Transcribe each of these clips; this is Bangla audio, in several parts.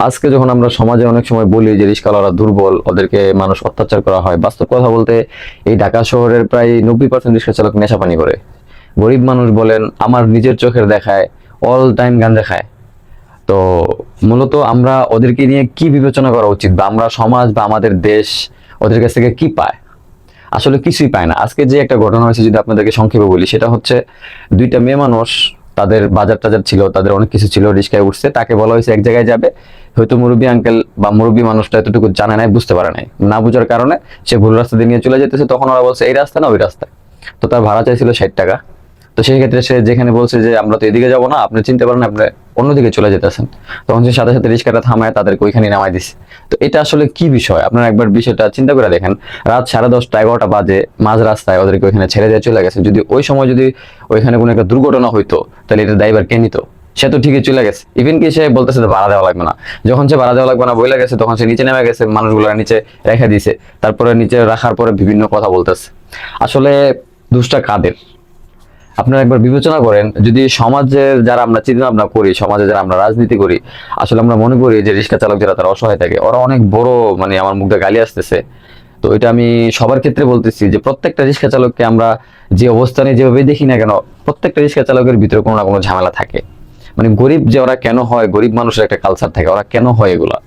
আজকে যখন আমরা সমাজে অনেক সময় বলি যে রিস্কাওয়ালারা দুর্বল, ওদেরকে মানুষ অত্যাচার করা হয়, বাস্তব কথা বলতে এই ঢাকা শহরের প্রায় 90% রিক্সা চালক নেশাপানি করে। গরিব মানুষ বলেন, আমার নিজের চোখের দেখায় অল টাইম গাঞ্জা খায়। তো মূলত আমরা ওদেরকে নিয়ে কি বিবেচনা করা উচিত, বা আমরা সমাজ বা আমাদের দেশ ওদের কাছ থেকে কি পায়? আসলে কিছুই পায় না। আজকে যে একটা ঘটনা হয়েছে, যদি আপনাদেরকে সংক্ষেপে বলি, সেটা হচ্ছে দুইটা মেয়ে মানুষ, তাদের বাজার টাজার ছিল, তাদের অনেক কিছু ছিল, রিস্কায় উঠছে, তাকে বলা হয়েছে এক জায়গায় যাবে। হয়তো মুরব্বী আঙ্কেল বা মুরব্বী মানুষটা এতটুকু জানে নাই, বুঝতে পারে নাই, না বুঝার কারণে সে ভুল রাস্তা দিয়ে নিয়ে চলে যেতেছে। তখন ওরা বলছে এই রাস্তা না ওই রাস্তায়। তো তার ভাড়া চাইছিল 60 টাকা। তো সেই ক্ষেত্রে সে যেখানে বলছে যে আমরা তো এদিকে যাবো না, আপনি চিনতে পারেন, আপনি অন্যদিকে চলে যেতেছেন, তখন সে সাথে সাথে রিস্কাটা থামায় তাদেরকে ওইখানে নামাই দিচ্ছে। তো এটা আসলে কি বিষয়, আপনারা একবার বিষয়টা চিন্তা করে দেখেন। রাত 10:30 11টা বাজে, মাঝ রাস্তায় ওদেরকে ওইখানে ছেড়ে দিয়ে চলে গেছে। যদি ওই সময় যদি ওইখানে কোনো একটা দুর্ঘটনা হইতো, তাহলে এটা দায়ভার কে নিত? সে তো ঠিকই চলে গেছে। ইভেন কি সে বলতেছে যে ভাড়া দেওয়া লাগবে না। যখন সে ভাড়া দেওয়া লাগবে না বলে গেছে, তখন সে নিচে নেমে গেছে, মানুষগুলো নিচে রেখে দিছে। তারপরে নিচে রাখার পরে বিভিন্ন কথা বলতেছে। আসলে দোষটা কাদের? আপনারা একবার বিবেচনা করেন, যদি সমাজের যারা আমরা চিন্তা ভাবনা করি, সমাজে যারা আমরা রাজনীতি করি, আসলে আমরা মনে করি যে রিক্সা চালক যারা, তারা অসহায় থাকে, ওরা অনেক বড়, মানে আমার মুখ দিয়ে গালি আসতেছে। তো এটা আমি সবার ক্ষেত্রে বলতেছি যে প্রত্যেকটা রিক্সা চালককে আমরা যে অবস্থানে যেভাবে দেখি না কেন, প্রত্যেকটা রিক্সা চালকের ভিতরে কোনো না কোনো ঝামেলা থাকে। মানে গরিব যে ওরা কেন হয়, গরিব মানুষের একটা কালচার থাকে, ওরা কেন হয় এগুলা।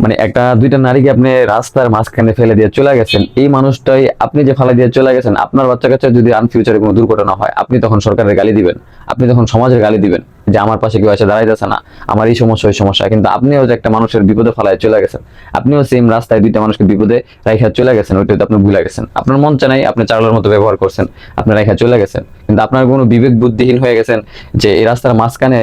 মানে একটা দুইটা নারীকে আপনি রাস্তার মাঝখানে ফেলে দিয়ে চলে গেছেন, এই মানুষটাই আপনি যে ফেলে দিয়ে চলে গেছেন, আপনার বাচ্চা কাচ্চা যদি ফিউচারে কোনো দুর্ঘটনা হয়, আপনি তখন সরকারের গালি দিবেন, আপনি তখন সমাজের গালি দিবেন যে আমার পাশে কেউ এসে দাঁড়াইতেছে না, আমার এই সমস্যা ওই সমস্যা। কিন্তু আপনিও যে একটা মানুষের বিপদে ফেলায় চলে গেছেন, আপনিও সেম রাস্তায় দুইটা মানুষকে বিপদে রাইখা চলে গেছেন, ওইটা তো আপনি ভুলে গেছেন। আপনার মন চায় নাই, আপনি চালানোর মতো ব্যবহার করছেন, আপনি রাইখা চলে গেছেন, কিন্তু আপনার কোনো বিবেক বুদ্ধিহীন হয়ে গেছেন যে এই রাস্তার মাঝখানে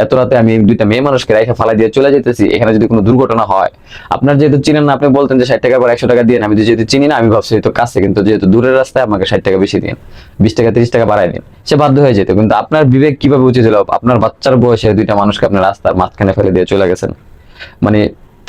এত রাতে আমি দুইটা মেয়ে মানুষকে রাইখা ফালাই দিয়ে চলে যেতেছি, এখানে যদি কোনো দুর্ঘটনা হয়। আপনার যেহেতু চিনেন না, আপনি বলতেন যে 60 টাকা করে 100 টাকা দিয়ে, আমি যেহেতু চিনি না, আমি ভাবছি তো কাছে, কিন্তু যেহেতু দূরের রাস্তায় আমাকে 60 টাকা বেশি দিন, 20 টাকা 30 টাকা বাড়াই দিন, সে বাধ্য হয়ে যেত। কিন্তু আপনার বিবেক কিভাবে উচিত হলো? আপনার বাচ্চার বয়সে দুইটা মানুষকে আপনি রাস্তার মাঝখানে ফেলে দিয়ে চলে গেছেন। মানে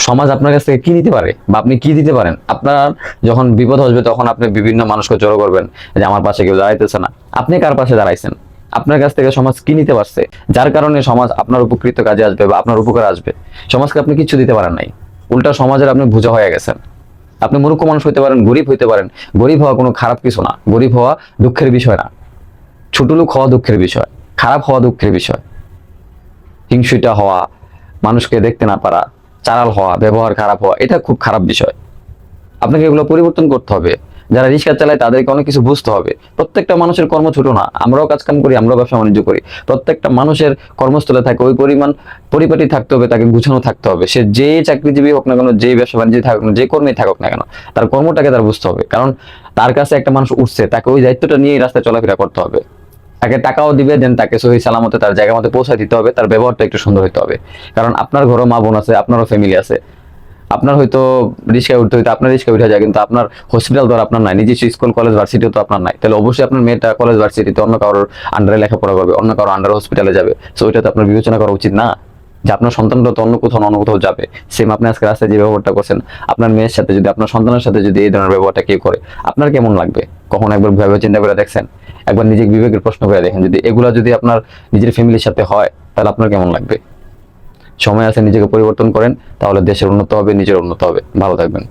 সমাজ আপনার কাছ থেকে কি নিতে পারে, বা আপনি কি দিতে পারেন? আপনার যখন বিপদ আসবে, তখন আপনি বিভিন্ন মানুষকে জড়ো করবেন যে আমার পাশে কেউ দাঁড়াইতেছে না। আপনি কার পাশে দাঁড়াইছেন? আপনার কাছ থেকে সমাজ কি নিতে পারছে, যার কারণে সমাজ আপনার উপকৃত কাজে আসবে বা আপনার উপকার আসবে? সমাজকে আপনি কিছু দিতে পারেন নাই, উল্টা সমাজের আপনি বোঝা হয়ে গেছেন। আপনি মূর্খ মানুষ হইতে পারেন, গরিব হইতে পারেন, গরিব হওয়া কোনো খারাপ কিছু না, গরিব হওয়া দুঃখের বিষয় না, ছোট লোক হওয়া দুঃখের বিষয়, খারাপ হওয়া দুঃখের বিষয়। হিংসুটা হওয়া, মানুষকে দেখতে না পারা, চালাল হওয়া, ব্যবহার খারাপ হওয়া, এটা খুব খারাপ বিষয়। আপনাকে এগুলো পরিবর্তন করতে হবে। যারা রিক্সা চালায় তাদেরকে অনেক কিছু বুঝতে হবে। প্রত্যেকটা মানুষের কর্ম ছোট না, আমরাও কাজ কাম করি, আমরাও ব্যবসা বাণিজ্য করি। প্রত্যেকটা মানুষের কর্মস্থলে থাকে ওই পরিমাণ পরিপাটি থাকতে হবে, তাকে গুছানো থাকতে হবে। সে যে চাকরিজীবী হোক না কেন, যে ব্যবসা বাণিজ্য থাকুক না, যে কর্মী থাকুক না কেন, তার কর্মটাকে তার বুঝতে হবে। কারণ তার কাছে একটা মানুষ উঠছে, তাকে ওই দায়িত্বটা নিয়ে রাস্তায় চলাফেরা করতে হবে। তাকে টাকাও দিবে, দেন তাকে সহি সালামতে তার জায়গা মতো পৌঁছে দিতে হবে। তার ব্যবহারটা একটু সুন্দর হতে হবে। কারণ আপনার ঘরও মা বোন আছে, আপনারও ফ্যামিলি আছে। আপনার হয়তো রিক্সায় উঠতে হইতো, আপনার রিক্সায় উঠে যায়, কিন্তু আপনার হসপিটাল তো আপনার নাই, নিজস্ব স্কুল কলেজ ভার্সিটিও তো আপনার নাই। তাহলে অবশ্যই আপনার মেয়েটা কলেজ ভার্সিটিতে অন্য কারোর আন্ডারে লেখাপড়া করবে, অন্য কারোর আন্ডারে হসপিটালে যাবে। সো ওইটা তো আপনার বিবেচনা করা উচিত না যে আপনার সন্তানটা তো অন্য কোথাও যাবে। সেম আপনি আজকে রাস্তায় যে ব্যবহারটা করছেন, আপনার মেয়ের সাথে যদি, আপনার সন্তানের সাথে যদি এই ধরনের ব্যবহারটা কেউ করে, আপনার কেমন লাগবে? কখন একবার ভেবে চিন্তা করে দেখছেন? একবার নিজের বিবেকের প্রশ্ন করে দেখেন, যদি এগুলা যদি আপনার নিজের ফ্যামিলির সাথে হয়, তাহলে আপনার কেমন লাগবে? সময় আছে, নিজেকে পরিবর্তন করেন, তাহলে দেশের উন্নত হবে, নিজের উন্নত হবে। ভালো থাকবেন।